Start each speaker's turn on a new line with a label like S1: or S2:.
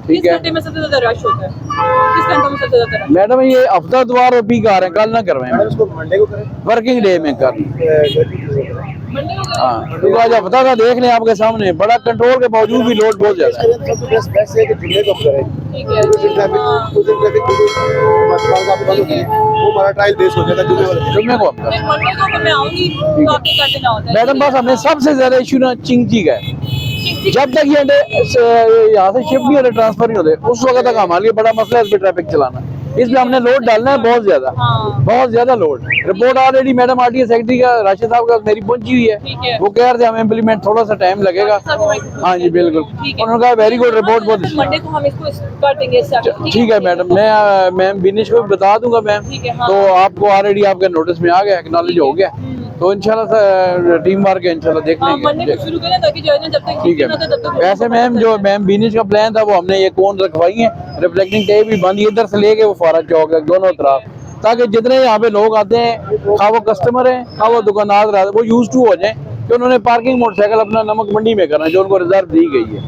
S1: ठीक
S2: किस
S1: है
S2: घंटे में सबसे ज्यादा रश होता है? किस घंटों में सबसे ज्यादा रश?
S1: मैडम, ये हफ्ता द्वार और पीक आ रहे हैं, कल ना करवाएं,
S3: इसको मंडे को करें,
S1: वर्किंग डे में कर।
S2: मंडे को करें?
S1: हाँ, क्योंकि आज हफ्ता का देख लें आपके सामने, बड़ा कंट्रोल के बावजूद भी लोड बहुत ज्यादा है।
S3: सबसे बेस्ट है कि जुम्मे को करें।
S2: ठीक है।
S3: उस दिन ट्रैफिक मतदान का बंद होती है, वो हमारा ट्रायल बेस हो जाएगा जुम्मे वाले दिन।
S1: जुम्मे को हम करें।
S2: फिर मंडे को फिर मैं आऊंगी तो आपके कर देना होता है।
S1: मैडम बस हमें सबसे ज्यादा इशू ना चिंची का है।
S2: ठीक-
S1: जब तक ये यहाँ से शिफ्ट नहीं होते, ट्रांसफर नहीं होते, उस वक्त तक हमारे लिए बड़ा मसला है इस पे ट्रैफिक चलाना। इसमें हमने लोड डालना है बहुत ज्यादा,
S2: हाँ।
S1: बहुत ज्यादा load. Report already madam RTA secretary का राशिद साहब का मेरी पहुंची हुई
S2: ठीक
S1: है,
S2: है।
S1: वो कह रहे थे हमें इम्प्लीमेंट थोड़ा सा टाइम लगेगा। हाँ जी बिल्कुल,
S2: ठीक है।
S1: उन्होंने कहा वेरी गुड रिपोर्ट, बहुत
S2: फिर मंडे को हम इसको कर देंगे start,
S1: ठीक है मैडम। मैं मैम बिनिश को भी बता दूंगा मैम,
S2: ठीक है, हाँ।
S1: तो आपको ऑलरेडी आपके नोटिस में आ गया, एक्नॉलेज हो गया, तो इंशाल्लाह टीम मार के इंशाल्लाह देख
S2: हाँ, मंडे
S1: लेंगे।
S2: को शुरू करें ताकि जो है ना जब तक
S1: ठीक है।
S2: ना तब तक
S1: वैसे मैम जो मैम बीनिश का प्लान था, वो हमने ये कोन रखवाई है, रिफ्लेक्टिंग टेप भी बंदी इधर से लेके वो फौरा चौक तक दोनों तरफ, ताकि जितने यहाँ पे लोग आते हैं, खा वो कस्टमर है खा वो दुकानदार, वो यूज टू हो जाए कि उन्होंने पार्किंग मोटरसाइकिल अपना नमक मंडी में करना, जो उनको रिजर्व दी गई है।